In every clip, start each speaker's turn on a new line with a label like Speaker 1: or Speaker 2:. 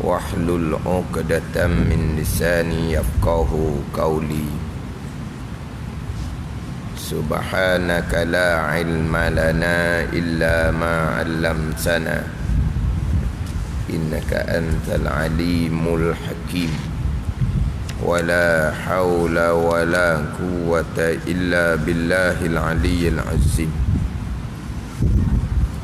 Speaker 1: wahlul 'uqdatam min lisani yafqahu qawli. Subhanaka la ilma lana illa ma 'allamtana innaka antal alimul hakim. Wala hawla wala quwwata illa billahil aliyyil azim.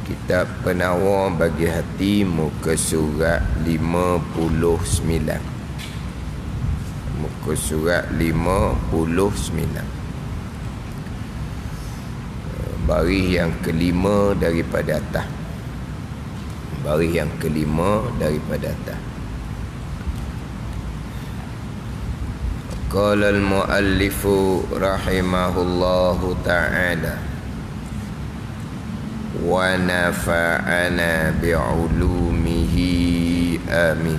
Speaker 1: Kitab Penawar bagi hati, muka surat 59. Muka surat 59. Baris yang kelima daripada atas. Baris yang kelima daripada atas. Qala al-muallifu rahimahullahu ta'ala wa nafa'ana bi'ulumihi amin.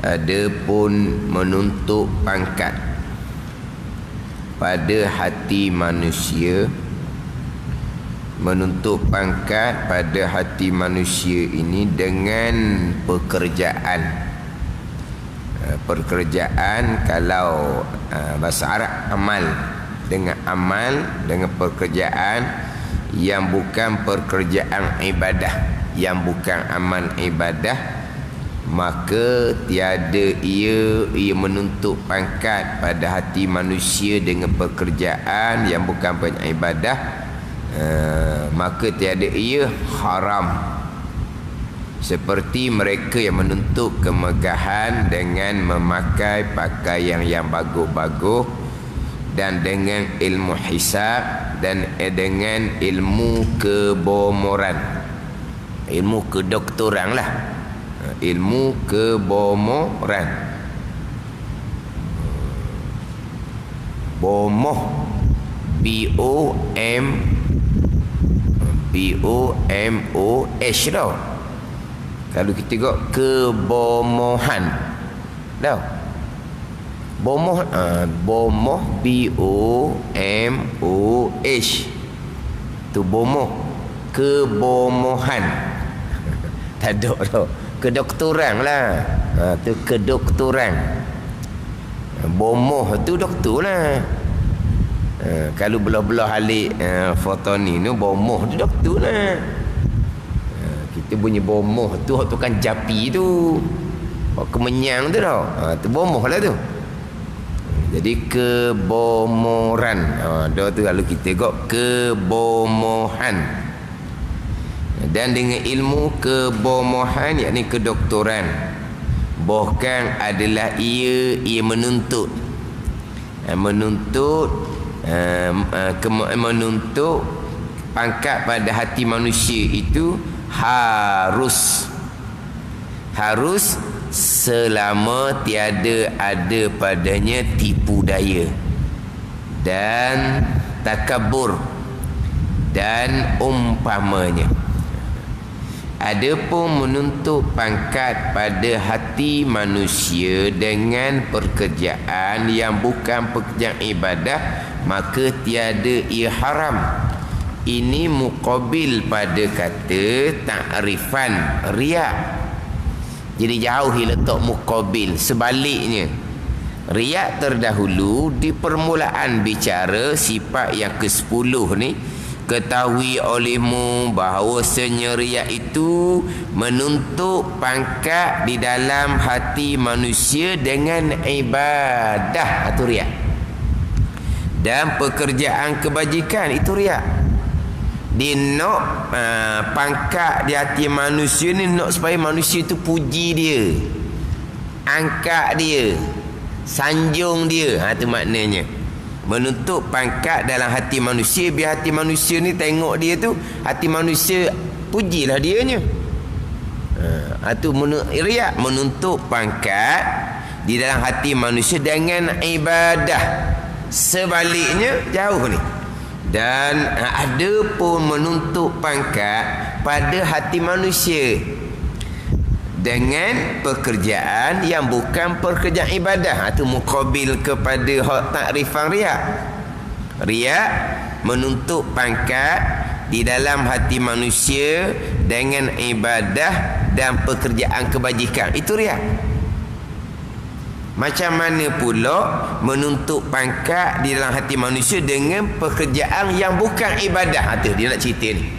Speaker 1: Adapun menuntut pangkat pada hati manusia, menuntut pangkat pada hati manusia ini dengan pekerjaan. Pekerjaan kalau bahasa Arab amal, dengan amal, dengan pekerjaan yang bukan pekerjaan ibadah, yang bukan amal ibadah, maka tiada ia menuntut pangkat pada hati manusia dengan pekerjaan yang bukan ibadah, maka tiada ia haram. Seperti mereka yang menuntut kemegahan dengan memakai pakaian yang bagus-bagus, dan dengan ilmu hisab, dan dengan ilmu kebomoran, ilmu kedoktoran lah, ilmu kebomoran. Bomoh, B-O-M-O-H tau. Kalau kita tengok kebomohan, tahu? Bomoh, bomoh, B-O-M-O-H. Tu bomoh, kebomohan. Tak ada tau. Kedoktoran lah. Tu kedoktoran. Bomoh tu doktor lah. Kalau belah-belah alik foto ni, bomoh tu doktor lah. Kita bunyi bomoh tu kan japi tu, kemenyang tu tau. Tu bomoh lah tu. Jadi kebomoran. Dah tu kalau kita tengok kebomohan. Dan dengan ilmu kebomohan, yakni kedoktoran, bahkan adalah ia menuntut menuntut pangkat pada hati manusia itu harus selama tiada ada padanya tipu daya dan takabur dan umpamanya. Adapun menuntut pangkat pada hati manusia dengan pekerjaan yang bukan pekerjaan ibadah, maka tiada ia haram. Ini muqabil pada kata ta'rifan riya. Jadi jauhi letak muqabil. Sebaliknya, riya terdahulu di permulaan bicara sifat yang ke-10 ni. Ketahui olehmu bahawasanya riya itu menuntut pangkat di dalam hati manusia dengan ibadah, itu riya. Dan pekerjaan kebajikan, itu riya. Dia nak pangkat di hati manusia ni, nak supaya manusia tu puji dia, angkat dia, sanjung dia. Itu maknanya menuntut pangkat dalam hati manusia, biar hati manusia ni tengok dia tu, hati manusia pujilah dianya. Itu riya, menuntut pangkat di dalam hati manusia dengan ibadah. Sebaliknya jauh ni. Dan ada pun menuntut pangkat pada hati manusia dengan pekerjaan yang bukan pekerjaan ibadah. Itu muqabil kepada takrifan riya. Riya menuntut pangkat di dalam hati manusia dengan ibadah dan pekerjaan kebajikan. Itu riak. Macam mana pula menuntut pangkat di dalam hati manusia dengan pekerjaan yang bukan ibadah. Itu dia nak cerita ni.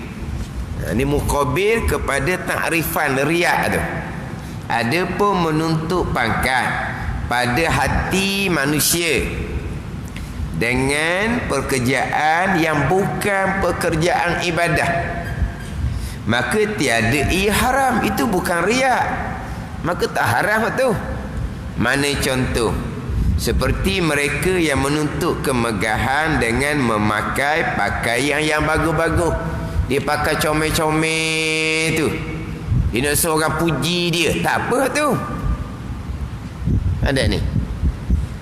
Speaker 1: Ini muqabil kepada takrifan riak tu. Ada pun menuntut pangkat pada hati manusia dengan pekerjaan yang bukan pekerjaan ibadah, maka tiada ihram. Itu bukan riak, maka tak haram tu. Mana contoh? Seperti mereka yang menuntut kemegahan dengan memakai pakaian yang bagus-bagus. Dia pakai comel-comel tu, dia nak suruh orang puji dia. Tak apa tu. Ada ni.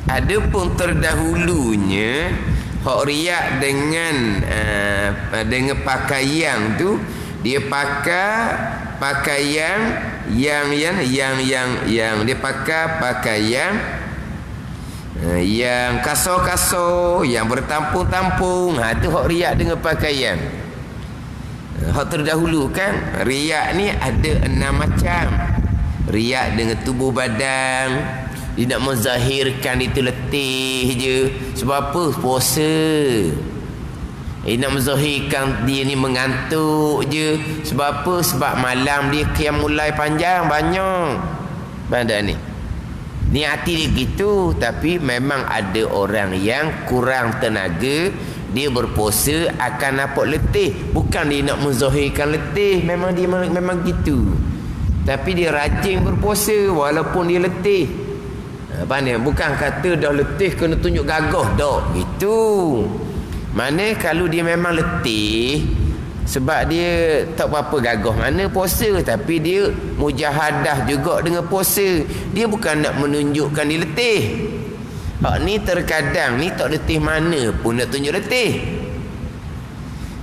Speaker 1: Ada pun terdahulunya hak riak dengan pakaian tu, dia pakai pakaian yang dia pakai pakaian yang kasar-kasar, yang bertampung-tampung. Tu hak riak dengan pakaian. Hak terdahulu kan, riak ni ada 6 macam. Riak dengan tubuh badan, dia nak menzahirkan itu letih je. Sebab apa? Puasa. Dia nak menzahirkan dia ni mengantuk je. Sebab apa? Sebab malam dia qiyamul lail panjang banyak. Pada ni hati dia gitu. Tapi memang ada orang yang kurang tenaga, dia berpuasa akan nampak letih. Bukan dia nak menzahirkan letih, memang dia memang gitu. Tapi dia rajin berpuasa walaupun dia letih. Bukan kata dah letih kena tunjuk gagah, tak gitu. Mana kalau dia memang letih sebab dia tak apa-apa gagah mana puasa, tapi dia mujahadah juga dengan puasa. Dia bukan nak menunjukkan dia letih. Ni terkadang ni tak letih mana pun nak tunjuk letih.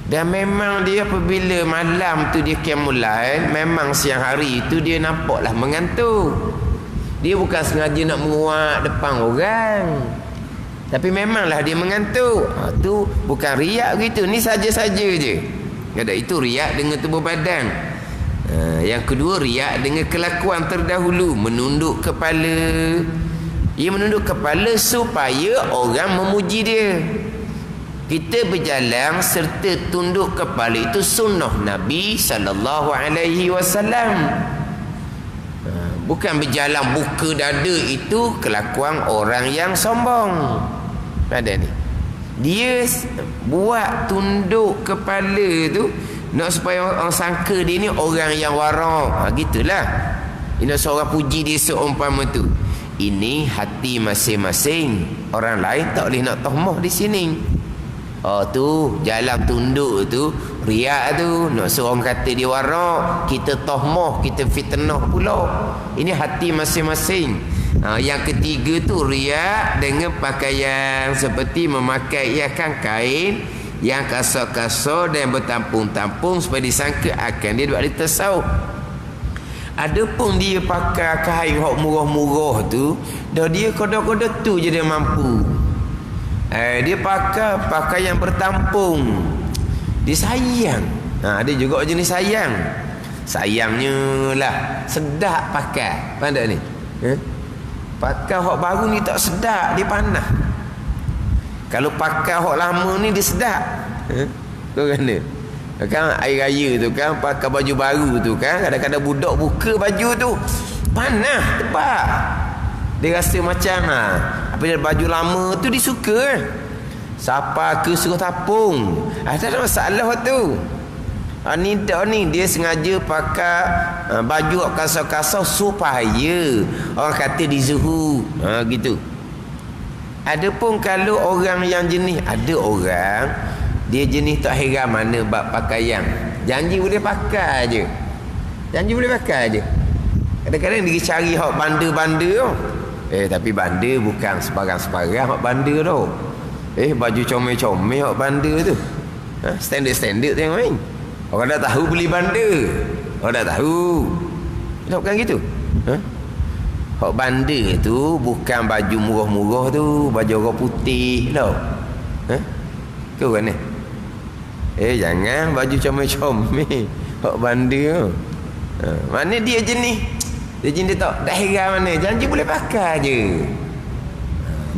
Speaker 1: Dan memang dia apabila malam tu dia qiyamul lail, memang siang hari tu dia nampaklah mengantuk. Dia bukan sengaja nak menguat depan orang, tapi memanglah dia mengantuk. Tu bukan riak gitu. Ni saja-saja je. Ada itu riak dengan tubuh badan. Yang kedua, riak dengan kelakuan terdahulu, menunduk kepala. Ia menunduk kepala supaya orang memuji dia. Kita berjalan serta tunduk kepala itu sunnah Nabi SAW. Bukan berjalan buka dada, itu kelakuan orang yang sombong. Ada ni. Dia buat tunduk kepala tu nak supaya orang sangka dia ni orang yang warak. Gitulah. Dia nak seorang puji dia seumpama tu. Ini hati masing-masing. Orang lain tak boleh nak tohmah di sini. Tu jalan tunduk tu riak tu, nak suruh orang kata dia warak, kita tohmah, kita fitnah pula. Ini hati masing-masing. Yang ketiga tu riak dengan pakaian, seperti memakai kain yang kasar-kasar dan bertampung-tampung supaya disangka akan dia buat tasawuf. Ada pun dia pakai kain hok murah-murah tu, dah dia koda-koda tu je dia mampu. Dia pakai pakaian bertampung, dia sayang. Ada juga jenis sayang. Sayangnya lah sedap pakai. Pandai ni. Pakai hok baru ni tak sedap, dia panas. Kalau pakai hok lama ni dia sedap. Kau kena. Kan air raya tu kan, pakai baju baru tu kan, kadang-kadang budak buka baju tu panas, tebak. Dia rasa macam apabila baju lama tu dia suka. Siapa ke suruh tapung. Tak ada masalah tu. Ni dia sengaja pakai baju kasar-kasar supaya orang kata di zuhur. Gitu. Ada pun kalau orang yang jenis, ada orang dia jenis tak heran mana bab pakaian. Janji boleh pakai je. Janji boleh pakai je. Kadang-kadang dia cari hak banda-banda tu. Tapi banda bukan sebarang-sebarang hak banda tu. Baju comel-comel hak banda tu. Standard-standard tu yang main. Orang dah tahu beli banda. Orang dah tahu. Tak bukan gitu. Hak banda tu bukan baju murah-murah tu, baju orang putih tau. Kau kan ni? Jangan baju comel-comel. Hak bandar. Mana dia jenis? Dia jenis tak heran mana. Janji boleh pakai je.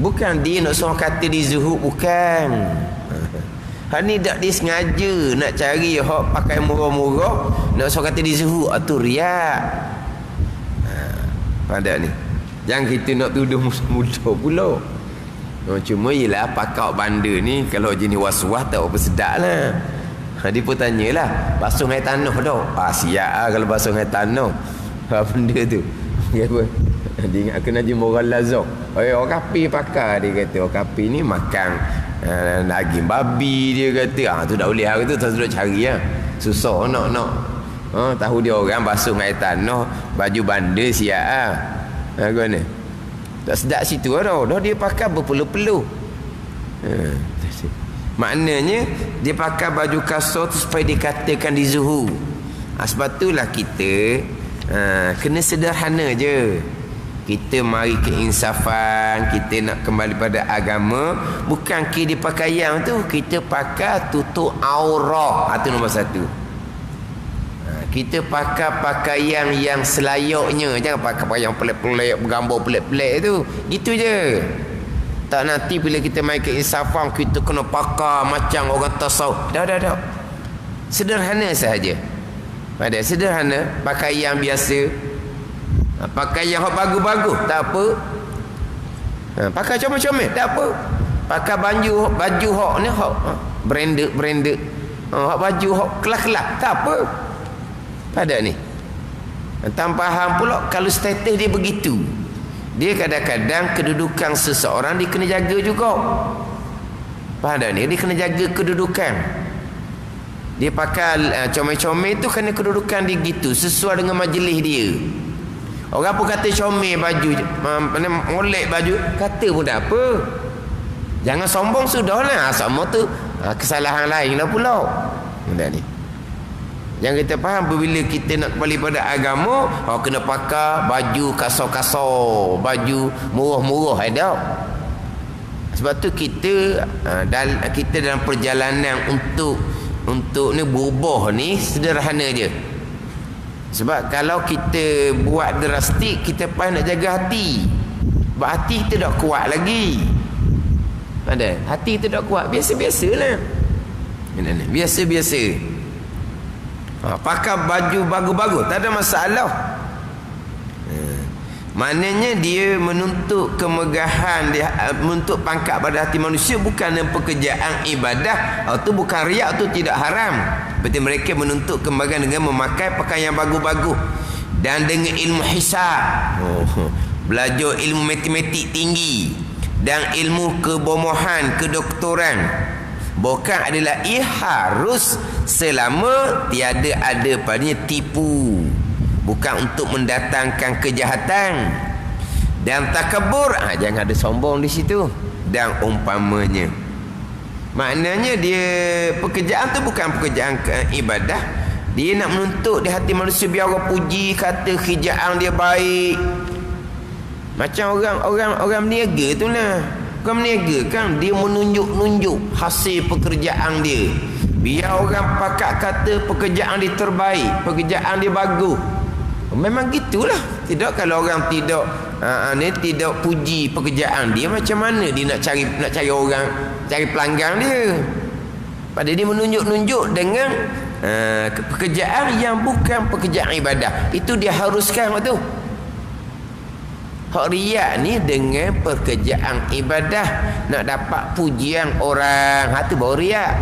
Speaker 1: Bukan dia nak suruh kata di zuhud, bukan. Hak ni tak dia sengaja nak cari hak pakai murah-murah, nak suruh kata di zuhud, tu riak. Pada ni. Jangan kita nak tuduh muda pula. Cuma yelah pakai bandar ni kalau jenis was-was tak apa sedap lah. Dia pun tanyalah, basuh air tanah tak? Siap lah kalau basuh air tanah. Apa benda tu? Dia ingat kena Haji Moral Lazar. Orang kapi pakai, dia kata. Orang kapi ni makan daging babi, dia kata. Tu tak boleh hari tu, tak sudah cari lah. Susah nak. Tahu dia orang basuh air tanah, baju bandar siap lah. Kau ni? Tak sedap situ lah. Dah dia pakai berpeluh-peluh. Maknanya dia pakai baju kasar tu supaya dikatakan di zuhur. Sebab itulah kita kena sederhana je. Kita mari keinsafan, kita nak kembali pada agama. Bukan kita pakaian tu kita pakai tutup aurat. Itu nombor satu. Kita pakai pakaian yang selayaknya. Jangan pakai pakaian pelik-pelik, bergambar pelik-pelik tu. Gitu je. Tak nanti bila kita main keinsafan kita kena pakai macam orang tasawuf. Dah. Sederhana sahaja. Pada sederhana, pakaian biasa. Pakaian hak bagus-bagus tak apa. Pakai comel-comel tak apa. Pakai baju hak ni hak branded. Hak baju hak kelas-kelas tak apa. Pada ni. Tampahan pula kalau status dia begitu. Dia kadang-kadang kedudukan seseorang dia kena jaga juga. Pada ni dia kena jaga kedudukan. Dia pakai comel-comel tu kerana kedudukan dia gitu, sesuai dengan majlis dia. Orang pun kata comel baju, molek baju, kata pun tak apa. Jangan sombong sudahlah. Sama tu kesalahan lain lah pula. Benda ni. Yang kita faham bila kita nak kembali pada agama, kena pakai baju kasar-kasar, baju murah-murah ada. Sebab tu kita dalam perjalanan untuk ni berubah ni sederhana je. Sebab kalau kita buat drastik, kita payah nak jaga hati. Sebab hati kita tak kuat lagi. Ada hati kita tak kuat, biasa-biasalah. Biasa-biasa. Pakai baju bagus-bagus tak ada masalah. Maknanya dia menuntut kemegahan, dia menuntut pangkat pada hati manusia, bukan pekerjaan ibadah. Itu bukan riak, itu tidak haram. Berarti mereka menuntut kemegahan dengan memakai pakaian yang bagus-bagus dan dengan ilmu hisab. Belajar ilmu matematik tinggi dan ilmu kebomohan, kedoktoran. Bukan adalah harus selama tiada ada padanya tipu. Bukan untuk mendatangkan kejahatan dan takabur. Jangan ada sombong di situ. Dan umpamanya. Maknanya dia pekerjaan tu bukan pekerjaan ibadah. Dia nak menuntut di hati manusia biar orang puji, kata kerjaan dia baik. Macam orang berniaga tu lah. Orang berniaga kan dia menunjuk-nunjuk hasil pekerjaan dia. Biar orang pakat kata pekerjaan dia terbaik, pekerjaan dia bagus. Memang gitulah. Tidak kalau orang tidak tidak puji pekerjaan dia, macam mana dia nak cari orang, cari pelanggan dia. Padahal dia menunjuk-nunjuk dengan pekerjaan yang bukan pekerjaan ibadah. Itu dia haruskan waktu. Hak riak ni dengan pekerjaan ibadah, nak dapat pujian orang, itu baru riak.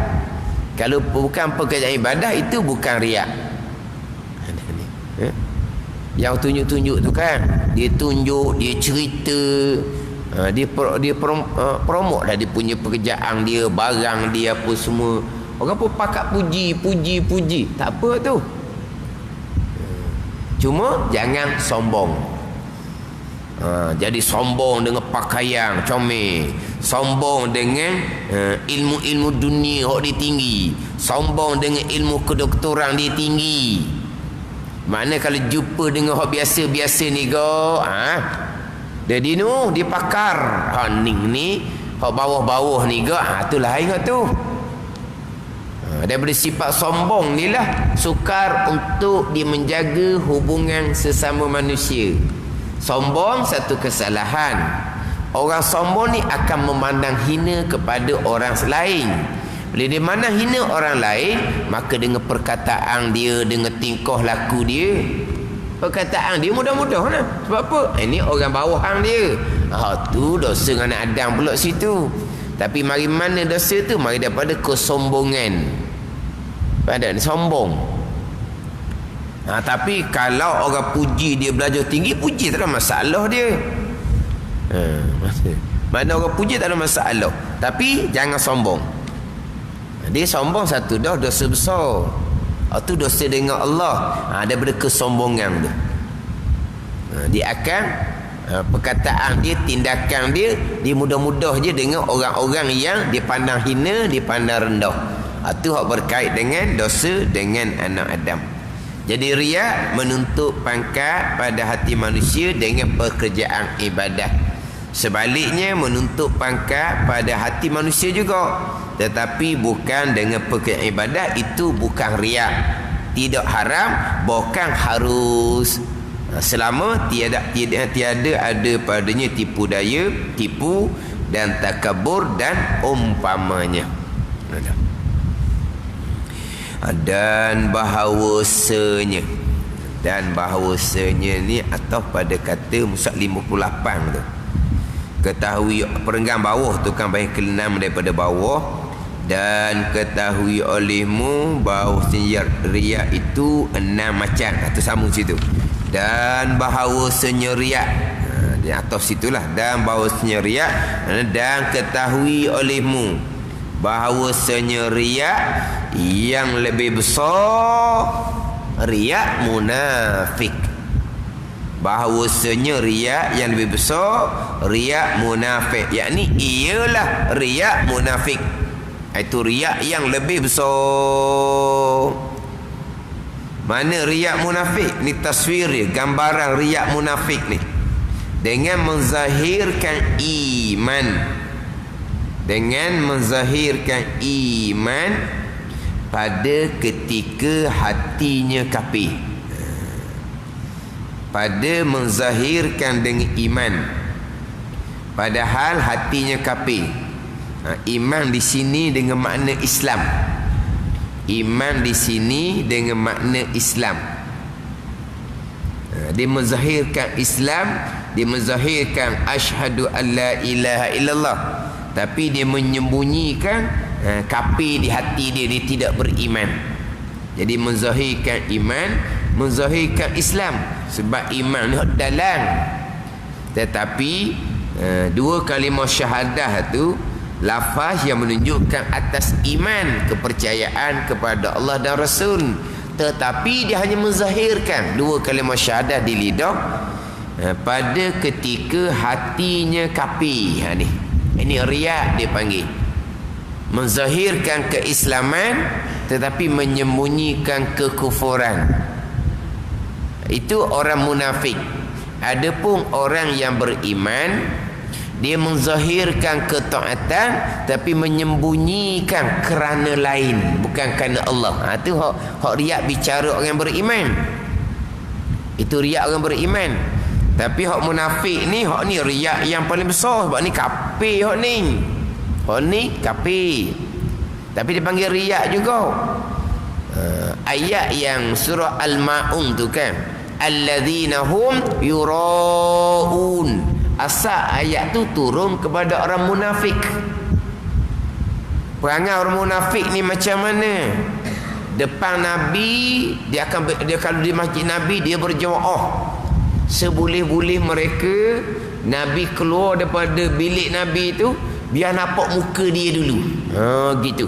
Speaker 1: Kalau bukan pekerjaan ibadah, itu bukan riak. Yang tunjuk-tunjuk tu kan, dia tunjuk, dia cerita, dia promote dah dia punya pekerjaan dia, barang dia apa semua. Orang pun pakat puji. Tak apa tu. Cuma jangan sombong. Jadi sombong dengan pakaian comel, sombong dengan ilmu-ilmu dunia hak dia tinggi, sombong dengan ilmu kedoktoran dia tinggi. Makna kalau jumpa dengan hak biasa-biasa ni dia nu dia pakar. Ning ni hak bawah-bawah ni tu lain tu. Daripada sifat sombong ni lah sukar untuk dia menjaga hubungan sesama manusia. Sombong satu kesalahan. Orang sombong ni akan memandang hina kepada orang lain. Bila dia mana hina orang lain, maka dengan perkataan dia, dengan tingkah laku dia, perkataan dia mudah-mudah lah. Sebab apa? Ini orang bawahan dia. Tu dosa anak Adam pula situ. Tapi mari mana dosa tu? Mari daripada kesombongan. Pada ni sombong. Tapi kalau orang puji dia belajar tinggi, puji tak ada masalah dia. Mana orang puji tak ada masalah. Tapi jangan sombong. Dia sombong satu dah dosa besar. Itu dosa dengan Allah. Daripada kesombongan tu. Dia akan perkataan dia, tindakan dia, dia mudah-mudah je dengan orang-orang yang dia pandang hina, dia pandang rendah. Itu hak berkait dengan dosa dengan anak Adam. Jadi riya menuntut pangkat pada hati manusia dengan pekerjaan ibadah. Sebaliknya menuntut pangkat pada hati manusia juga, tetapi bukan dengan pekerjaan ibadah. Itu bukan riya. Tidak haram, bukan harus. Selama tiada ada padanya tipu daya, tipu dan takabur dan umpamanya. Dan bahawasanya ni atau pada kata Musa 58 tu. Ketahui perenggan bawah tu kan bahagian ke-6 daripada bawah. Dan ketahui olehmu bahawasanya riya itu 6 macam. Atau sambung situ. Dan bahawasanya riya, di atas situlah. Dan bahawasanya riya, dan ketahui olehmu bahawasanya riya yang lebih besar riya munafik. Bahawasanya riya yang lebih besar riya munafik, yakni ialah riya munafik. Itu riya yang lebih besar. Mana riya munafik ni? Taswir dia, gambaran riya munafik ni dengan menzahirkan iman. Dengan menzahirkan iman pada ketika hatinya kafir. Pada menzahirkan dengan iman padahal hatinya kafir. Iman di sini dengan makna Islam. Iman di sini dengan makna Islam. Dia menzahirkan Islam, dia menzahirkan asyhadu an la ilaha illallah, tapi dia menyembunyikan kafir di hati dia, dia tidak beriman. Jadi menzahirkan iman, menzahirkan Islam. Sebab iman ni dalam. Tetapi dua kalimah syahadah tu lafaz yang menunjukkan atas iman, kepercayaan kepada Allah dan Rasul. Tetapi dia hanya menzahirkan dua kalimah syahadah di lidah pada ketika hatinya kafir. Ini riya dia panggil. Menzahirkan keislaman tetapi menyembunyikan kekufuran. Itu orang munafik. Adapun orang yang beriman, dia menzahirkan ketaatan tapi menyembunyikan kerana lain, bukan kerana Allah. Itu hak riak bicara orang beriman. Itu riak orang beriman. Tapi hak munafik ni, hak ni riak yang paling besar. Sebab ni kafir hak ni. Hak ni kafir. Tapi dia panggil riak juga. Ayat yang surah Al-Ma'un tu kan, alladzina hum yura'un. Asal ayat tu turun kepada orang munafik. Perangai orang munafik ni macam mana? Depan Nabi, dia kalau di masjid Nabi dia berjemaah. Seboleh-boleh mereka Nabi keluar daripada bilik Nabi tu, biar nampak muka dia dulu. Gitu.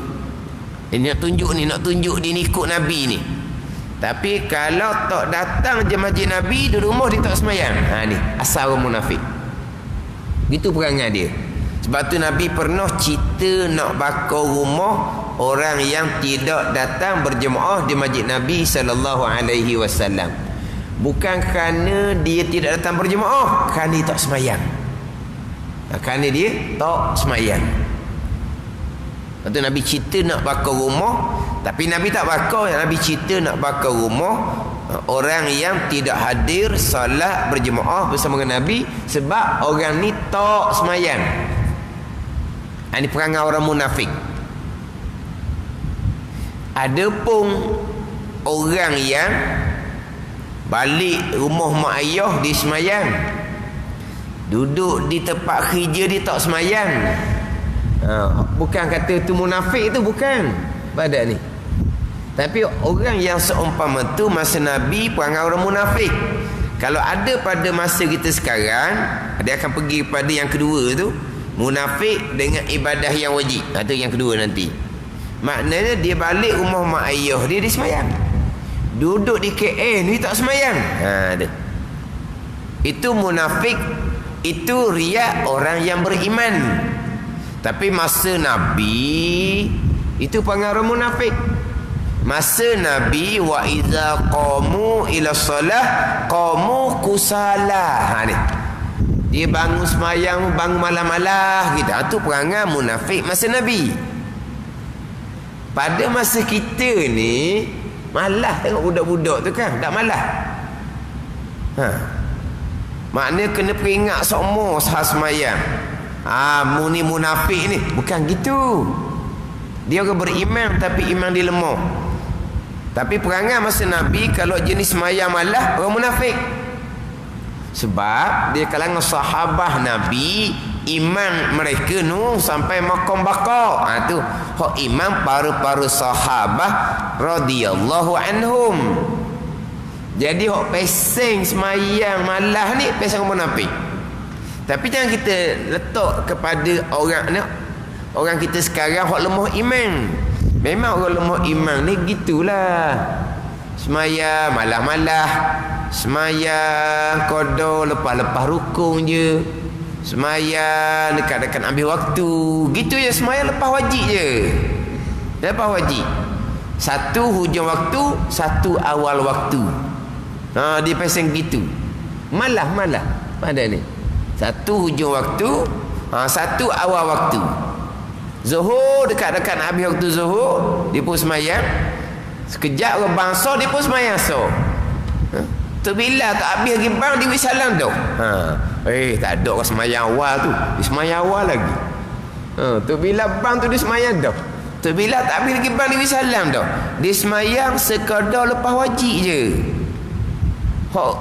Speaker 1: Dia nak tunjuk dia ni ikut Nabi ni. Tapi kalau tak datang je masjid Nabi, di rumah dia tak semayang. Ni asal orang munafik. Gitu perangai dia. Sebab tu Nabi pernah cerita nak bakar rumah orang yang tidak datang berjemaah di masjid Nabi SAW. Bukan kerana dia tidak datang berjemaah, kerana dia tak semayang. Kerana dia tak semayang. Lepas tu Nabi cerita nak bakar rumah, Tapi Nabi tak bakar. Nabi cerita nak bakar rumah orang yang tidak hadir solat berjemaah bersama dengan Nabi, sebab orang ni tak semayang. Ini perangai orang munafik. Ada pun orang yang balik rumah mak ayah dia semayang, duduk di tempat kerja dia tak semayang. Bukan kata tu munafik, tu bukan pada ni. Tapi orang yang seumpama tu masa Nabi perangai orang munafik. Kalau ada pada masa kita sekarang, dia akan pergi pada yang kedua tu, munafik dengan ibadah yang wajib. Itu yang kedua nanti. Maknanya dia balik rumah mak ayah dia semayang, duduk di KL ni tak semayang. Itu munafik. Itu riak orang yang beriman. Tapi masa Nabi itu perangai orang munafik. Masa Nabi wa iza qamu ila solah qamu kusala. Ni dia bangun semayang, bangun malam-malam gitu. Itu perangai munafik masa Nabi. Pada masa kita ni malah tengok budak-budak tu kan, tak malah. Maknanya kena peringat semua sahas semayang. Mu ni munafik ni. Bukan gitu. Dia orang beriman tapi iman dia lemah. Tapi perangai masa Nabi kalau jenis semayang malah orang munafik. Sebab dia kalangan sahabah Nabi, iman mereka nu sampai maqam baqa. Tu hak iman para-para sahabah radhiyallahu anhum. Jadi hak peseng semayang malah ni peseng munafik. Tapi jangan kita letak kepada orang ni, orang kita sekarang hak lemah iman. Memang orang lemah iman ni gitulah. Semayang malah-malah, semayang qada lepas-lepas rukun je, semayang dekat-dekat ambil waktu, gitu je. Semayang lepas wajib je, lepas wajib. Satu hujung waktu, satu awal waktu. Dia pasang gitu. Malah pada ni. Satu hujung waktu, satu awal waktu. Zuhur dekat-dekat habis waktu zuhur, dia pun semayang. Sekejap orang bangsa, dia pun semayang so. Tu bila tak habis lagi bang, dia salam tu. Tak ada orang semayang awal tu, dia semayang awal lagi. Tu bila bang tu dia semayang dah. Tu bila tak habis lagi bang, dia salam dah. Dia semayang sekadar lepas wajib je.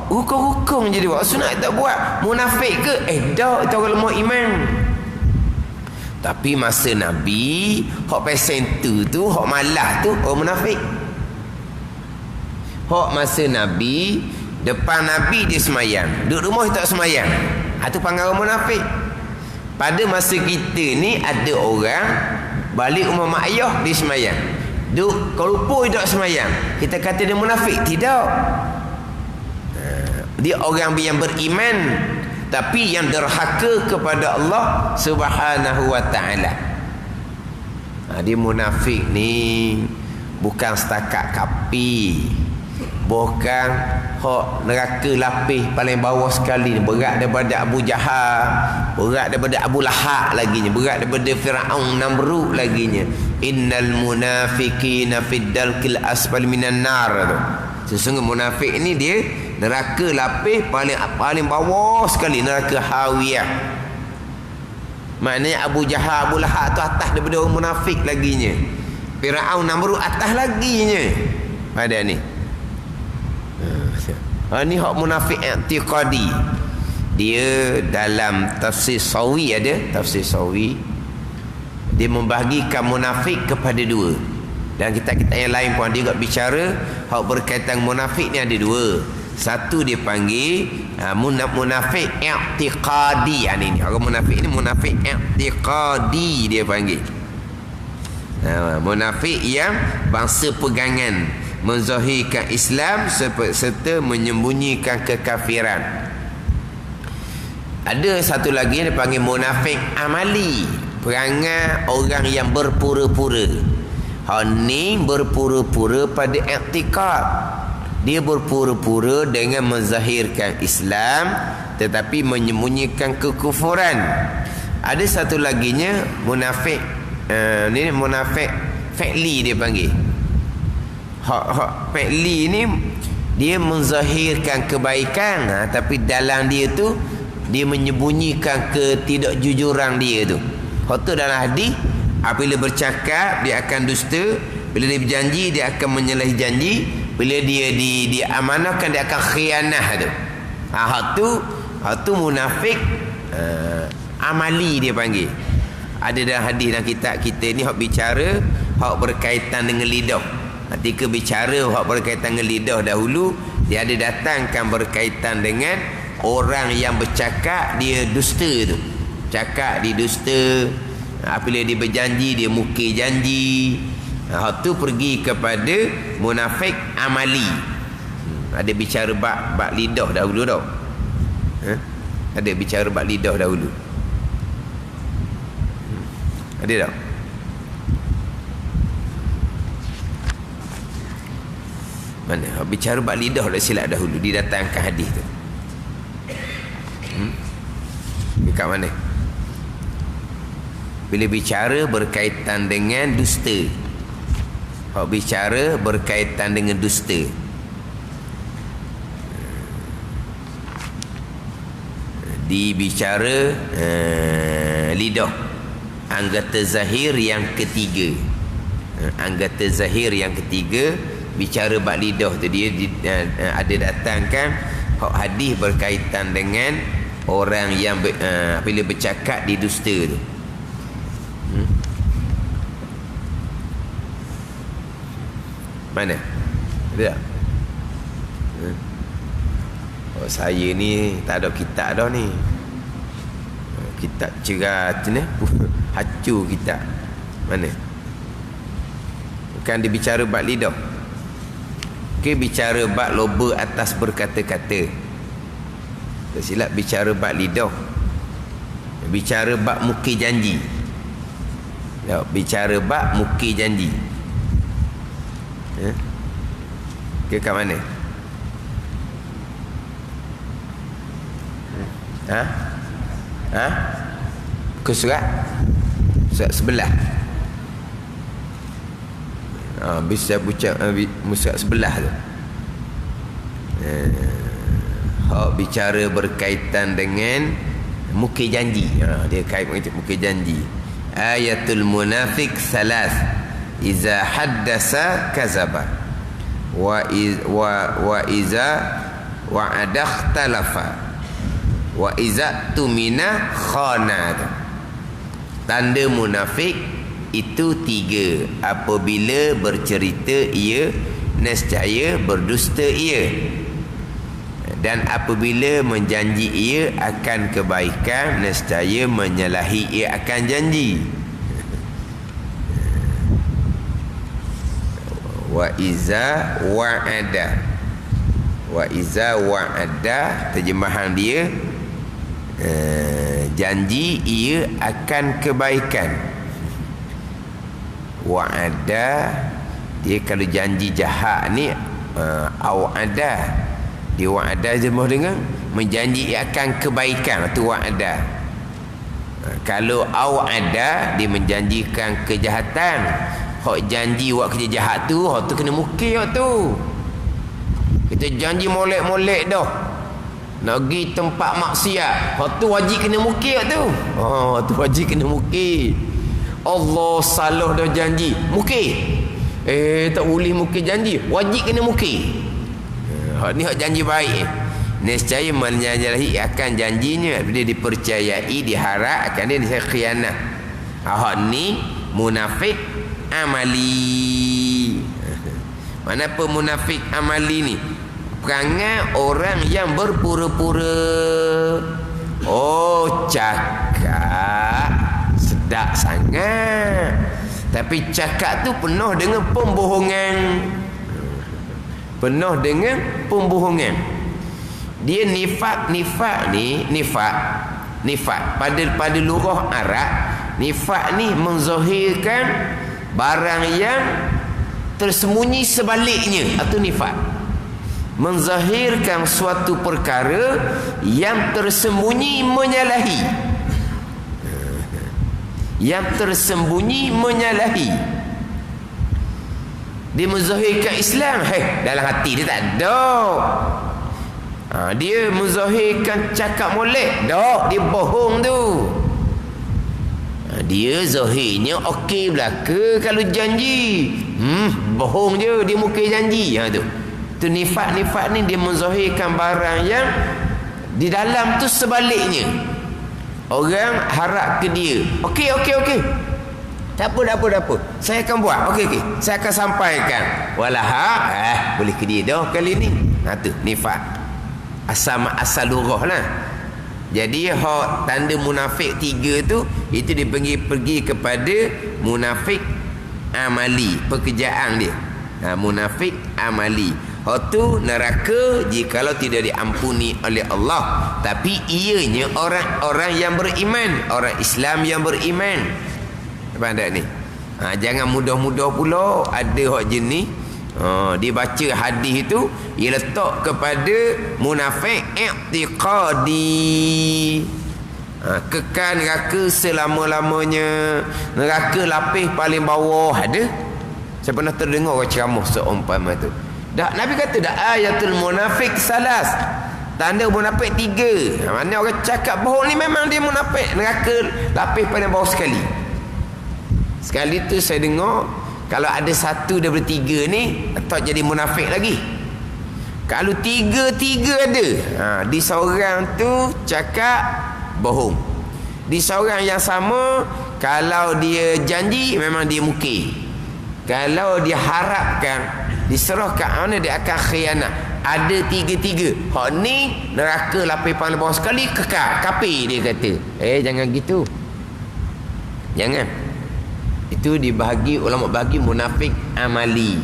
Speaker 1: Hukum-hukum je dia buat, sunat tak buat. Munafik ke? Dah, itu orang lemah iman. Tapi masa Nabi, hak pesen tu hak malah tu orang munafik. Hak masa Nabi, depan Nabi dia semayang, duduk rumah dia tak semayang. Itu panggil orang munafik. Pada masa kita ni ada orang balik rumah mak ayah dia semayang, kalau lupa dia tak semayang, kita kata dia munafik? Tidak. Dia orang yang beriman tapi yang derhaka kepada Allah Subhanahu wa ta'ala. Dia munafik ni bukan setakat kapi, bukan hak neraka lapis paling bawah sekali, berat daripada Abu Jahal, berat daripada Abu Lahab laginya, berat daripada Firaun Namrud laginya. Innal munafiqina fid dalkil asfal minan nar tu. Sesungguhnya munafik ni dia neraka lapis paling bawah sekali, neraka hawiyah. Maknanya Abu Jahal, Abu Lahab tu atas daripada orang munafik laginya. Firaun Namrud atas laginya pada ni. Ni hak munafik i'tiqadi. Dia dalam tafsir Sawi ada, tafsir Sawi, dia membahagikan munafik kepada dua. Dan kitab-kitab yang lain pun dia juga bicara hak berkaitan munafik ni ada dua. Satu dia panggil munafik i'tiqadi. Ini orang munafik ni munafik i'tiqadi dia panggil. Munafik yang bangsa pegangan, menzahirkan Islam serta menyembunyikan kekafiran. Ada satu lagi yang dipanggil munafik amali, perangai orang yang berpura-pura. Ni berpura-pura pada i'tiqad. Dia berpura-pura dengan menzahirkan Islam tetapi menyembunyikan kekufuran. Ada satu laginya munafik, ni munafik fi'li dia panggil. Hak fi'li ni dia menzahirkan kebaikan, tapi dalam dia tu dia menyembunyikan ketidakjujuran dia tu. Hak tu dalam hadis, apabila bercakap dia akan dusta, bila dia berjanji dia akan menyalahi janji, bila dia diamanahkan dia akan khianah tu. Hak tu munafik amali dia panggil. Ada dalam hadis dalam kitab kita ni hak bicara hak berkaitan dengan lidah. Ketika bicara hak berkaitan dengan lidah dahulu, dia ada datangkan berkaitan dengan orang yang bercakap dia dusta tu. Cakap dia dusta, apabila dia berjanji dia mukir janji. Hak tu pergi kepada munafik amali. Ada bicara bab lidah dahulu tau. Ada bicara bab lidah dahulu. Ada tak? Mana? Bicara bab lidah dah silap dahulu. Didatangkan hadis tu. Dekat mana? Bila bicara berkaitan dengan dusta. Bicara berkaitan dengan dusta. Dibicara lidah. Anggota zahir yang ketiga. Anggota zahir yang ketiga bicara bab lidah tu dia ada datangkan hadis berkaitan dengan orang yang bila bercakap di dusta tu. Mana? Ada tak? Saya ni tak ada kitab dah ni. Kitab cerat ni hancur kitab. Mana? Bukan dia bicara bab lidah. Bicara bab loba atas berkata-kata. Tak silap bicara bab lidah. Bicara bab mukir janji. Bicara bab mukir janji. Kat mana? Ke surat sebelah. Bisa bucak surat sebelah tu. Bicara berkaitan dengan mukir janji. Dia kait dengan mukir janji. Ayatul munafiq salas. Iza haddasa kazaba. Wa iza wa'ada ikhtalafa. Wa iza tumina khana. Tanda munafik itu 3. Apabila bercerita ia, nescaya berdusta ia. Dan apabila menjanji ia akan kebaikan, nescaya menyalahi ia akan janji. Wa iza wa'ada. Wa iza wa'ada, terjemahan dia janji ia akan kebaikan. Wa'ada, dia kalau janji jahat ni aw'ada. Dia wa'ada jemah dengan menjanji ia akan kebaikan, tu wa'ada. Kalau aw'ada, dia menjanjikan kejahatan. Hak janji buat kerja jahat tu, hak tu kena mukir hak tu. Kita janji molek-molek dah, nak pergi tempat maksiat, hak tu wajib kena mukir hak tu. Hak tu wajib kena mukir. Allah salah dah janji, mukir. Tak boleh mukir janji, wajib kena mukir. Hak ni hak janji baik. Nescaya menyalahi akan janjinya. Bila dipercayai, diharap akan dia khianat. Hak ni munafik amali. Mana pemunafik amali ni? Perangai orang yang berpura-pura. Cakap sedap sangat, tapi cakap tu penuh dengan pembohongan. Penuh dengan pembohongan. Dia nifak pada lugah Arab. Nifak ni menzahirkan barang yang tersembunyi sebaliknya, atau nifak. Menzahirkan suatu perkara yang tersembunyi menyalahi. Yang tersembunyi menyalahi. Dia menzahirkan Islam, dalam hati dia tak ada. Dia menzahirkan cakap molek, tak, dia bohong tu. Dia zahirnya okey belaka kalau janji. Bohong je, dia muka janji. Tu nifak-nifak ni dia menzahirkan barang yang di dalam tu sebaliknya. Orang harap ke dia, okey. Tak apa. Saya akan buat. Okey. Saya akan sampaikan. Boleh ke dia dah kali ni. Tu nifak. Asal lurah lah. Jadi tanda munafik 3 tu, itu dia pergi kepada munafik amali, pekerjaan dia. Munafik amali. Tu neraka jikalau tidak diampuni oleh Allah. Tapi ianya orang-orang yang beriman, orang Islam yang beriman. Apa anda ni? Jangan mudah-mudah pula ada hak jenis. Dia baca hadis itu, dia letak kepada munafik i'tiqadi. Kekal neraka selama-lamanya, neraka lapis paling bawah. Ada? Saya pernah terdengar orang ceramah seumpama tu. Nabi kata ayatul munafik salas. Tanda munafik 3. Mana orang cakap bohong ni memang dia munafik, neraka lapis paling bawah sekali. Sekali tu saya dengar, kalau ada 1 daripada 3 ni, tak jadi munafik lagi. Kalau 3 ada, di seorang tu cakap bohong. Di seorang yang sama, kalau dia janji memang dia mukir. Kalau dia harapkan, diserahkan, mana dia akan khianat. Ada 3. Hak ni neraka lapis paling bawah sekali, kekal kafir dia kata. Jangan gitu. Jangan. Itu dibahagi, ulama bagi munafik amali,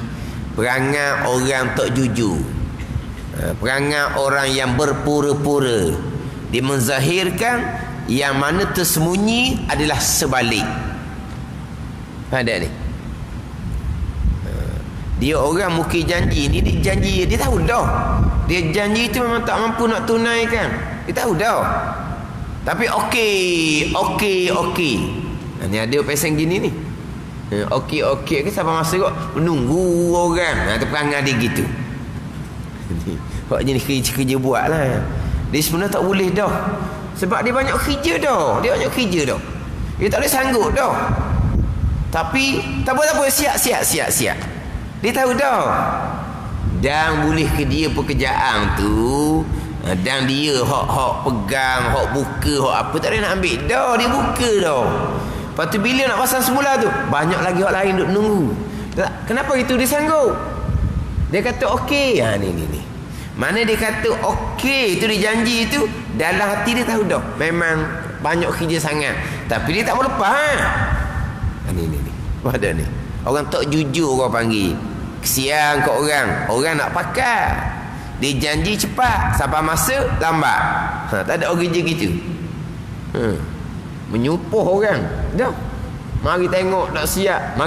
Speaker 1: perangai orang tak jujur, perangai orang yang berpura-pura. Dia menzahirkan yang mana tersembunyi adalah sebalik. Ada ni, dia orang mukir janji ni, dia janji, dia tahu dah dia janji itu memang tak mampu nak tunaikan, dia tahu dah. Tapi okey. Ni ada pesan gini ni, okey ke siapa masa kok menunggu orang. Tu perangai dia gitu. Hak jenis kerja buat lah. Dia sebenarnya tak boleh dah, sebab dia banyak kerja dah. Dia tak boleh sanggup dah. Tapi tak apa, siap. Dia tahu dah. Dan boleh ke dia pekerjaan tu, dan dia hak pegang, hak buka, hak apa, tak boleh nak ambil dah. Dia buka dah. Lepas tu bila nak pasang semula tu, banyak lagi orang lain duk nunggu. Kenapa itu dia sanggup? Dia kata okey. Ni. Mana dia kata okey, itu dia janji itu, dalam hati dia tahu dah memang banyak kerja sangat, tapi dia tak mau lepas. Ni. Ada ni. Orang tak jujur orang panggil. Kesian kat orang nak pakai. Dia janji cepat, sampai masa lambat. Tak ada orang kerja gitu. Menyupuh orang. Dah. Mari tengok tak siap.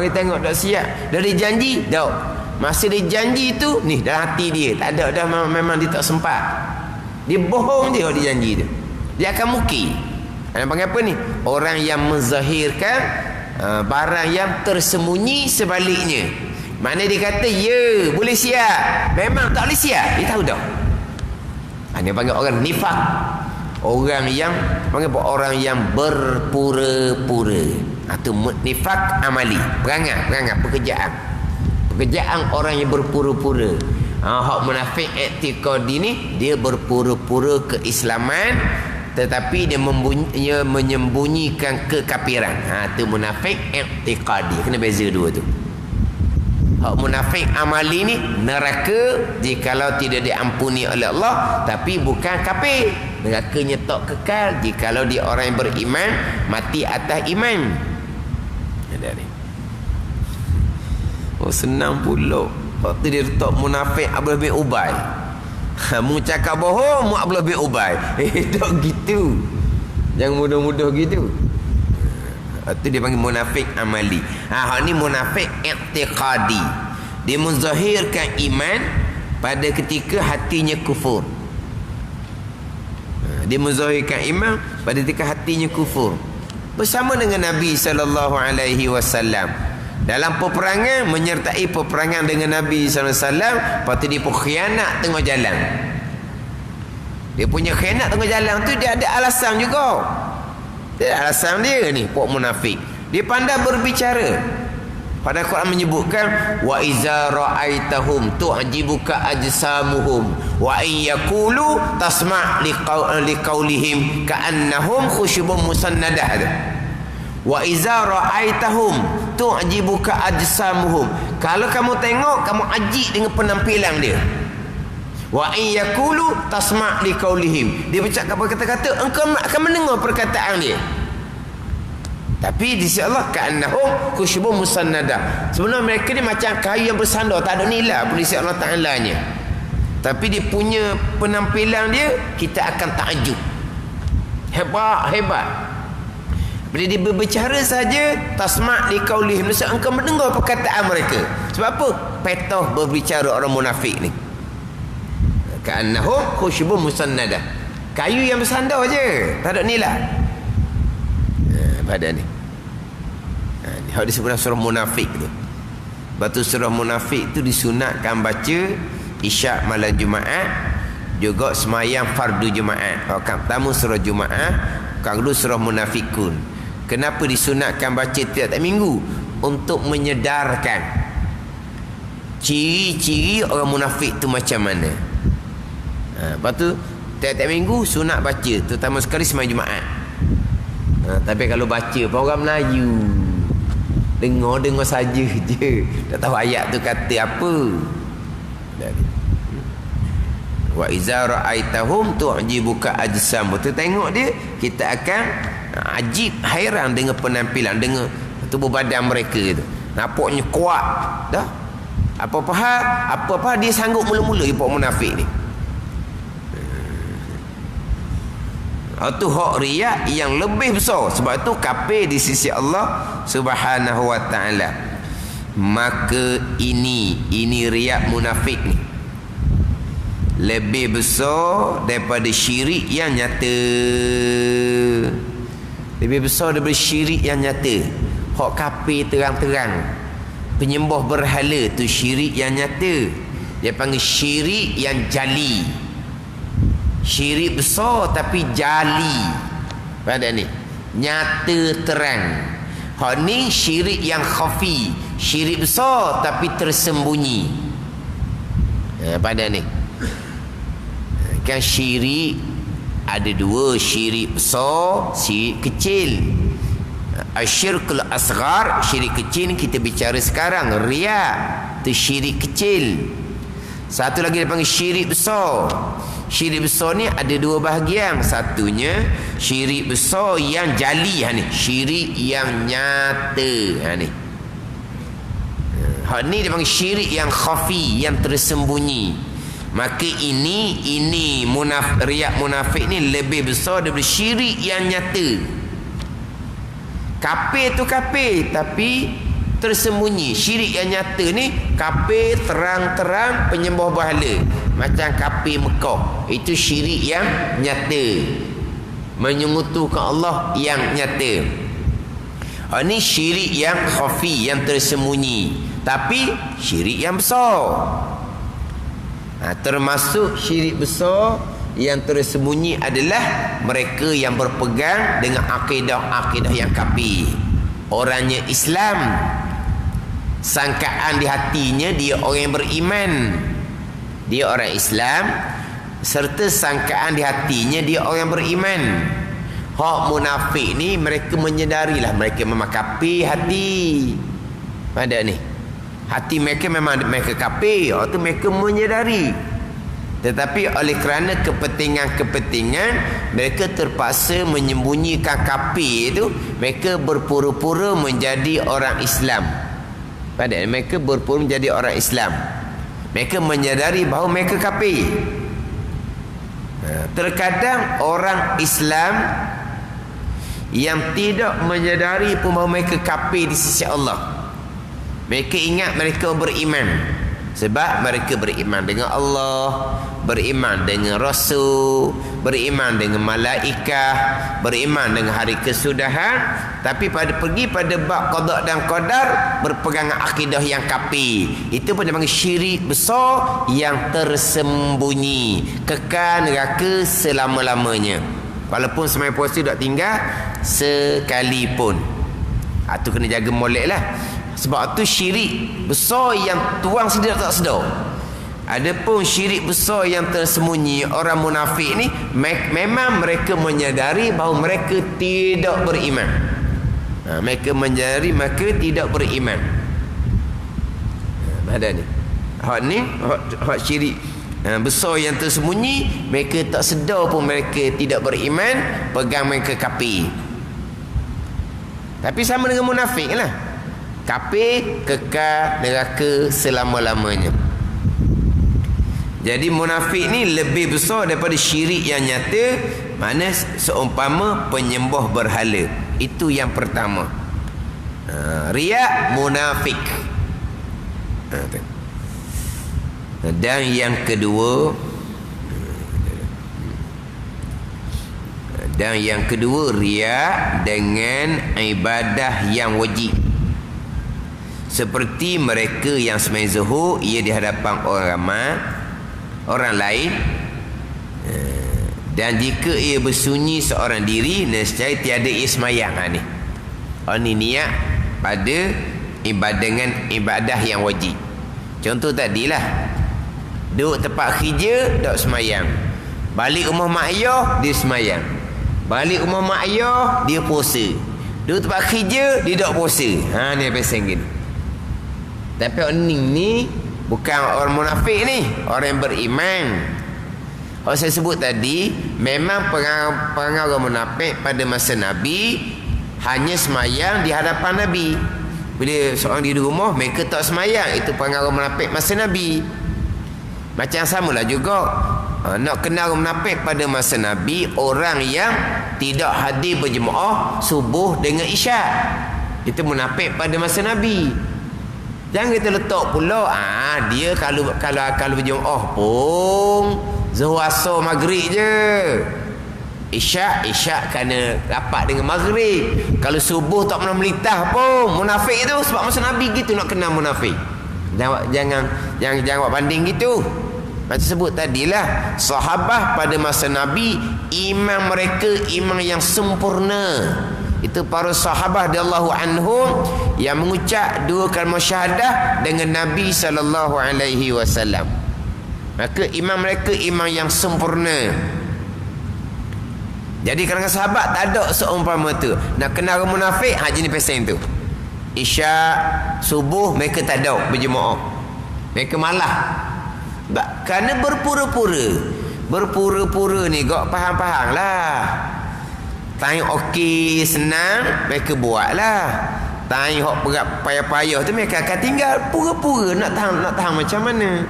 Speaker 1: Dah dia janji, dah. Masa dia janji tu, ni dalam hati dia tak ada dah, memang dia tak sempat. Dia bohong je dia janji tu. Dia akan mukir. Yang panggil apa ni? Orang yang menzahirkan barang yang tersembunyi sebaliknya. Mana dia kata ya, boleh siap, memang tak boleh siap. Dia tahu dah. Ini panggil orang nifak. Orang yang berpura-pura. Itu nifak amali, perangai pekerjaan orang yang berpura-pura. Hak munafik i'tiqadi ni, dia berpura-pura keislaman tetapi dia menyembunyikan kekafiran. Itu munafik i'tiqadi. Kena beza dua tu. Hak munafik amali ni neraka jikalau tidak diampuni oleh Allah, tapi bukan kafir. Nerakanya tak kekal jikalau dia orang yang beriman, mati atas iman. Ada ni. Senang pula. Waktu dia letak munafik Abdullah bin Ubay. Mu cakap bohong, mu Abdullah bin Ubay. Tak gitu. Jangan mudah-mudah gitu. Itu dia panggil munafik amali. Hak ni munafik i'tiqadi. Dia menzahirkan iman pada ketika hatinya kufur. Dia menzahirkan iman pada ketika hatinya kufur. Bersama dengan Nabi sallallahu alaihi wasallam. Dalam peperangan, menyertai peperangan dengan Nabi SAW. Lepas tu dia pun khianat tengah jalan. Dia punya khianat tengah jalan tu dia ada alasan juga. Dia ada alasan dia ni, puak munafik. Dia pandai berbicara. Pada Quran menyebutkan wa iza ra'aitahum tu'jibuka ajsamuhum wa in yaqulu tasma' liqaulihim ka'annahum khusyubun musannadah. Wa iza ra'aitahum tu'jibuka ajsamuhum. Kalau kamu tengok, kamu ajik dengan penampilan dia. Wa in yaqulu tasma' liqaulihim. Dia bercakap kata-kata, engkau akan mendengar perkataan dia. Tapi di sisi Allah ka'annahum khusyubun musannada. Sebenarnya mereka ni macam kayu yang bersandar, tak ada nilai pun di sisi Allah Ta'ala-nya. Tapi dia punya penampilan dia, kita akan takjub. Hebat. Bila dia berbicara saja, tasma' liqaulihim, maksud engkau mendengar perkataan mereka. Sebab apa? Petah berbicara orang munafik ni. Ka'annahum khusyubun musannada. Kayu yang bersandar je, tak ada nilai. Pada ni. Ni hak disebut surah munafik tu. Batu surah munafik tu disunatkan baca isyak malam Jumaat, juga semayang fardu Jumaat. Rakaat pertama surah Jumaat, rakaat kedua surah munafikun. Kenapa disunatkan baca tiap minggu? Untuk menyedarkan ciri-ciri orang munafik tu macam mana. Lepas tu tiap minggu sunat baca, terutama sekali semayang Jumaat. Tapi kalau baca pun orang Melayu, dengar saja je, tak tahu ayat tu kata apa. Wa iza ra'aitahum tu'jibuka ajsam. Betul tengok dia, kita akan ajib, hairan dengan penampilan, dengan tubuh badan mereka tu. Nampaknya kuat dah. Apa-apa dia sanggup mula-mula puak munafik ni. Itu hak riak yang lebih besar. Sebab itu kafir di sisi Allah Subhanahu wa ta'ala. Maka ini riak munafik ni lebih besar daripada syirik yang nyata. Lebih besar daripada syirik yang nyata. Hak kafir terang-terang, penyembah berhala tu syirik yang nyata. Dia panggil syirik yang jali. Syirik besar tapi jali. Pada ni nyata terang. Hak ni syirik yang khafi, syirik besar tapi tersembunyi. Pada ni kan syirik ada dua, syirik besar, syirik kecil. Asyirkul asghar, syirik kecil ni kita bicara sekarang, riya, tu syirik kecil. Satu lagi dia panggil syirik besar. Syirik besar ni ada dua bahagian. Satunya syirik besar yang jali, ni syirik yang nyata. Ni hak ni dia panggil syirik yang khafi, yang tersembunyi. Maka ini riak munafik ni lebih besar daripada syirik yang nyata. Kafir tu kafir tapi tersembunyi. Syirik yang nyata ni kafir terang-terang, penyembah berhala macam kafir Mekah. Itu syirik yang nyata, menyekutukan Allah yang nyata. Ini syirik yang khafi, yang tersembunyi, tapi syirik yang besar. Termasuk syirik besar yang tersembunyi adalah mereka yang berpegang dengan akidah-akidah yang kafir. Orangnya Islam, sangkaan di hatinya dia orang yang beriman, dia orang Islam, serta sangkaan di hatinya dia orang yang beriman. Hak munafik ni mereka menyedarilah mereka memang kafir hati. Pada ni hati mereka memang mereka kafir, itu mereka menyedari. Tetapi oleh kerana kepentingan-kepentingan, mereka terpaksa menyembunyikan kafir itu. Mereka berpura-pura menjadi orang Islam. Padahal mereka berpura menjadi orang Islam. Mereka menyadari bahawa mereka kafir. Terkadang orang Islam yang tidak menyadari pun bahawa mereka kafir di sisi Allah. Mereka ingat mereka beriman, sebab mereka beriman dengan Allah, beriman dengan rasul, beriman dengan malaikat, beriman dengan hari kesudahan, tapi pergi pada bab qada dan qadar berpegang akidah yang kafir. Itu pun dipanggil syirik besar yang tersembunyi, kekal neraka selama-lamanya. Walaupun semai puasa tak tinggal sekalipun. Itu kena jaga molek lah. Sebab tu syirik besar yang tuang sedar tak sedar. Adapun syirik besar yang tersembunyi, orang munafik ni memang mereka menyadari bahawa mereka tidak beriman. Mereka menyadari mereka tidak beriman. Ada ni. Hak syirik besar yang tersembunyi, mereka tak sedar pun mereka tidak beriman, pegang mereka kafir. Tapi sama dengan munafik lah. Kafir kekal neraka selama-lamanya. Jadi munafik ni lebih besar daripada syirik yang nyata, mana seumpama penyembah berhala. Itu yang pertama. Riak munafik. Dan yang kedua, riak dengan ibadah yang wajib. Seperti mereka yang sembahyang zuhur, ia di hadapan orang ramai, orang lain, dan jika ia bersunyi seorang diri, nescaya tiada ia sembahyang. Ni ni niat pada dengan ibadah yang wajib. Contoh tadilah, duduk tempat kerja tak sembahyang, balik rumah mak ayah dia sembahyang, balik rumah mak ayah dia puasa, duduk tempat kerja dia tak puasa. Ni pasal gini. Tapi orang ni bukan orang munafik ni, orang yang beriman. Kalau saya sebut tadi, memang perangai orang munafik pada masa Nabi hanya semayang di hadapan Nabi. Bila seorang di rumah, mereka tak semayang. Itu perangai orang munafik masa Nabi. Macam samalah juga, nak kenal orang munafik pada masa Nabi, orang yang tidak hadir berjemaah subuh dengan isyak. Itu munafik pada masa Nabi. Jangan kita letak pula dia kalau berjemaah pun zuhur asar maghrib je. Isyak kena rapat dengan maghrib. Kalau subuh tak pernah melitah pun. Munafik tu sebab masa Nabi gitu nak kenal munafik. Jangan buat banding gitu. Macam sebut tadilah, sahabat pada masa Nabi, iman mereka iman yang sempurna. Itu para sahabat radhiyallahu anhum yang mengucap dua kalimah syahadah dengan Nabi sallallahu alaihi wasallam. Maka iman mereka iman yang sempurna. Jadi kalangan sahabat tak ada seumpama tu. Nak kenal orang munafik, jenis pesen tu. Isyak, subuh mereka tak ada berjemaah. Mereka malah. Kerana berpura-pura ni gak faham-faham lah. Tanya okey senang, mereka buat lah. Tanya hok berat payah-payah tu mereka akan tinggal. Pura-pura nak tahan macam mana.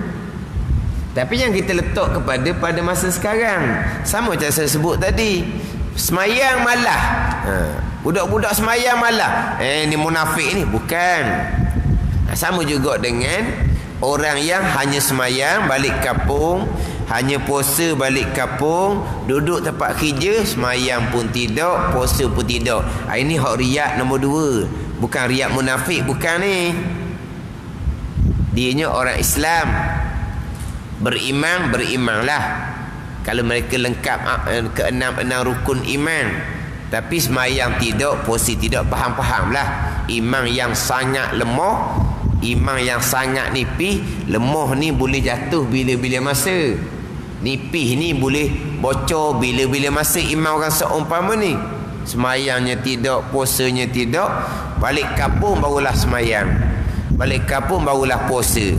Speaker 1: Tapi yang kita letak pada masa sekarang, sama macam saya sebut tadi, semayang malah. Budak-budak semayang malah. Ni munafik ni. Bukan. Sama juga dengan orang yang hanya semayang balik kampung, hanya puasa balik kampung, duduk tempat kerja, semayang pun tidak, puasa pun tidak. Ini hak riak nombor 2. Bukan riak munafik, bukan ni. Dianya orang Islam. Berimanlah. Kalau mereka lengkap ke-6 rukun iman. Tapi semayang tidak, puasa tidak, faham-fahamlah. Iman yang sangat lemah, iman yang sangat nipis. Lemah ni boleh jatuh bila-bila masa. Nipis ni boleh bocor bila-bila masa. Iman orang seumpama ni, semayangnya tidak, puasanya tidak, balik kampung barulah semayang, balik kampung barulah puasa.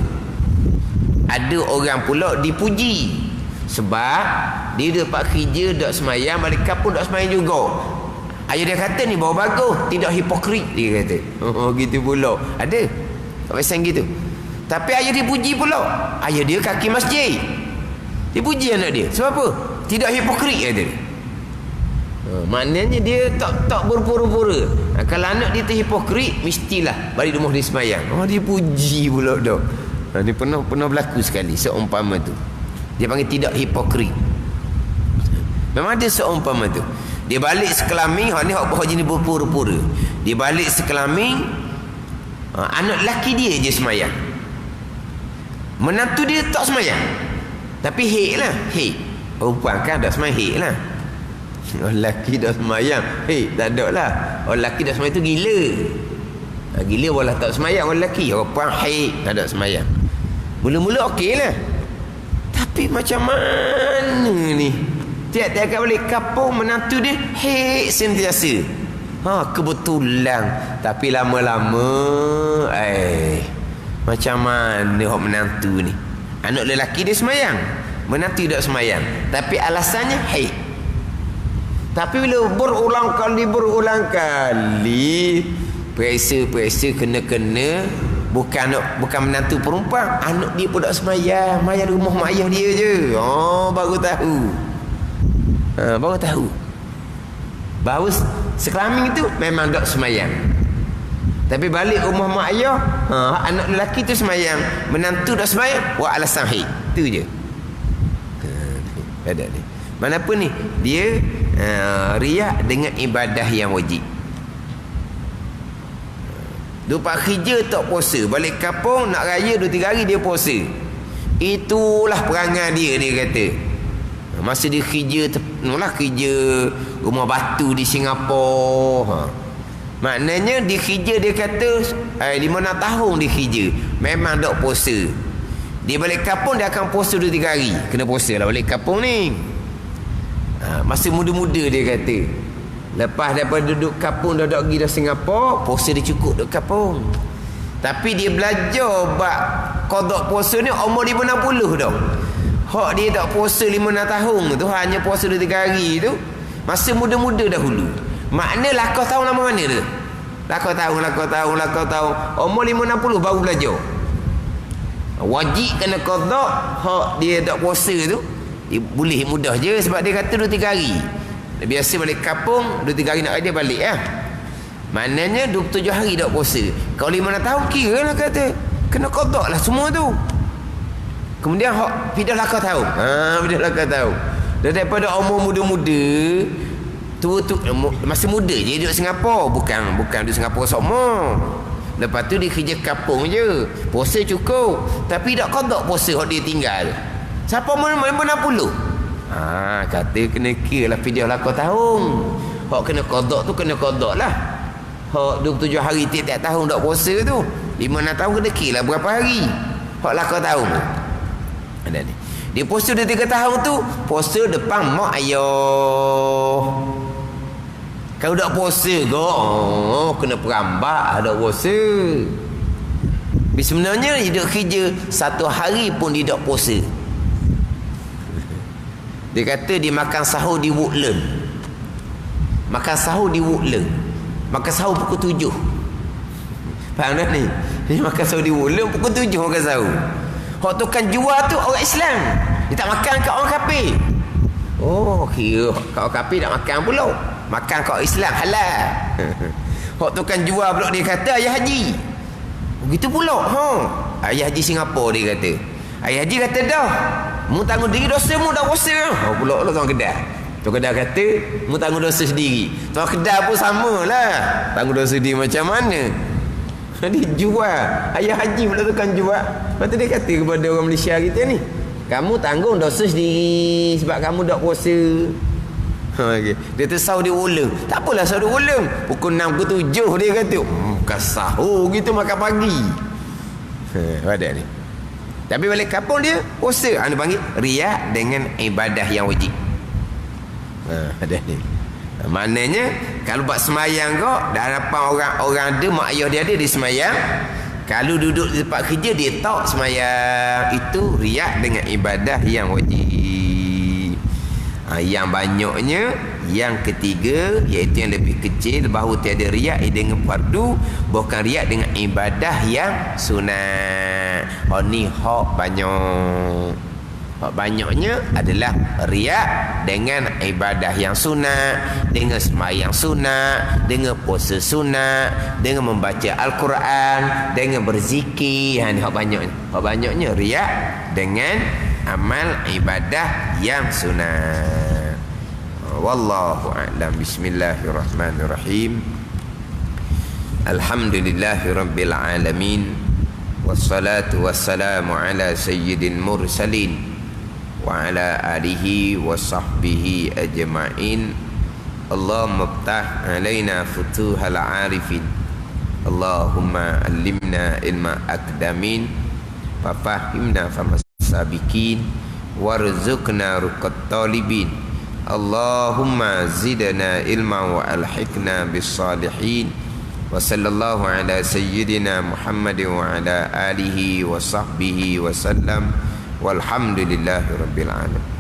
Speaker 1: Ada orang pula dipuji sebab dia dapat kerja tak semayang, balik kampung tak semayang juga. Ayah dia kata ni bawa bagus, tidak hipokrit, dia kata. Gitu pula. Ada tak pesan gitu. Tapi ayah dia puji pula. Ayah dia kaki masjid, dipuji anak dia. Sebab apa? Tidak hipokrit, kata dia. Maknanya dia tak berpura-pura. Kalau anak dia terhipokrit, mestilah balik rumah dia semayang. Dia puji pula dah. Dia pernah berlaku sekali seumpama tu. Dia panggil tidak hipokrit. Memang ada seumpama tu. Dia balik sekelamin, hak ni hak jenis berpura-pura. Dia balik sekelamin, anak lelaki dia je semayang. Menantu dia tak semayang. Tapi hek lah, hek. Perempuan kan dah semayang, hek lah. Orang lelaki dah semayang, hek, tak ada lah. Orang lelaki dah semayang tu gila. Gila boleh tak semayang orang lelaki. Orang perempuan hek, tak ada semayang. Mula-mula okey lah. Tapi macam mana ni? Tiap-tiap kali balik kampung, menantu dia hek sentiasa. Kebetulan. Tapi lama-lama macam mana hok menantu ni? Anak lelaki dia semayang, menantu tak semayang. Tapi alasannya hek. Tapi bila berulang kali periksa kena bukan menantu perempuan, anak dia pun tak semayang, mayang rumah mak ayah dia je. Baru tahu. Bahawa sekelamin itu memang tak semayang. Tapi balik rumah mak ayah, anak lelaki tu semayang, menantu tak semayang, buat alasan hik. Itu je. Ada ni. Mana pun ni, dia riak dengan ibadah yang wajib. Dupak kerja tak puasa, balik kampung nak raya 2-3 hari dia puasa. Itulah perangai dia kata. Masa dia kerja rumah batu di Singapura. Maknanya dia kerja, dia kata 5-6 tahun dia kerja, memang tak puasa. Dia balik kampung dia akan puasa 2-3 hari. Kena puasa lah balik kampung ni. Masa muda-muda dia kata, lepas daripada duduk kampung dah pergi dah Singapura, puasa dia cukup duduk kampung. Tapi dia belajar bab qada puasa ni umur 60 dah. Hak dia tak puasa 5-6 tahun tu, hanya puasa 2-3 hari tu, masa muda-muda dahulu. Makna lakau tahun lama mana tu? Lakau tahun. Umur 5-60 baru belajar. Wajib kena qada, hak dia tak puasa tu, boleh mudah je sebab dia kata 2-3 hari. Biasa balik kampung 2-3 hari nak dia balik lah. Maknanya 27 hari tak puasa. Kalau 5-6 tahun kira lah kata kena qada lah semua tu. Kemudian hak fidah lakau tahun. Fidah lakau tahun. Dan daripada umur muda-muda tu masa muda je duduk Singapura, bukan duduk Singapura semua. Lepas tu dia kerja kampung je, puasa cukup, tapi tak qada puasa hak dia tinggal. Siapa umur 60? Kata kena kira lah fidah lakau tahun. Hak kena qada tu kena qada lah. Hak 27 hari tiap-tiap tahun tak puasa tu, 5-6 tahun kena kira lah berapa hari. Hak lakau tahun tu ada ni. Dia puasa 2-3 tahun tu, puasa depan mak ayah. Kalau tak puasa kena perambak ada puasa. Tapi sebenarnya dia duduk kerja 1 hari pun dia tak puasa. Dia kata dia makan sahur di Woodland. Makan sahur pukul 7. Faham tak ni? Dia makan sahur di Woodland pukul 7 makan sahur. Hak tukang jual tu orang Islam. Dia tak makan kat orang kafir. Kira kat orang kafir tak makan pula. Makan kat orang Islam halal. Hak tukang jual pula dia kata ayah haji. Begitu pula. Ayah haji Singapura dia kata. Ayah haji kata dah, mu tanggung diri dosa mu dah puasa. Pula tuan Kedah. Tuan Kedah kata mu tanggung dosa sendiri. Tuan Kedah pun samalah. Tanggung dosa sendiri macam mana? Dia jual. Ayah haji pula tukang jual. Lepas tu dia kata kepada orang Malaysia kita ni, kamu tanggung dosa sendiri sebab kamu tak puasa. Dia tu sahur di ulang. Tak apalah sahur di ulang, pukul 6 ke 7 dia kata. Bukan sahur gitu makan pagi. Ada ni. Tapi balik kampung dia puasa. Dia panggil riak dengan ibadah yang wajib. Ada ni. Maknanya kalau buat semayang kau dah hadapan orang ada mak ayah dia ada di semayang, kalau duduk di tempat kerja dia tak semayang, itu riak dengan ibadah yang wajib. Yang banyaknya yang ketiga, iaitu yang lebih kecil, bahawa tiada riak dengan fardu, bukan riak dengan ibadah yang sunat. Ni hak banyak. Banyaknya adalah riak dengan ibadah yang sunat, dengan sembahyang sunat, dengan puasa sunat, dengan membaca Al-Quran, dengan berzikir. Hak banyaknya riak dengan amal ibadah yang sunat. Wallahu a'lam. Bismillahirrahmanirrahim. Alhamdulillahirabbil alamin. Wassalatu wassalamu ala sayyidil mursalin wa ala alihi wa sahbihi ajma'in. Allahumma ftah alaina futuhal arifin. Allahumma allimna ilma akdamin wa fahimna famasabikin warzuqna ruqat talibin. Allahumma zidna ilma wa alhiqna bis salihin. Wa sallallahu ala sayyidina Muhammad wa ala alihi wa sahbihi wa sallam. Walhamdulillahi rabbil alamin.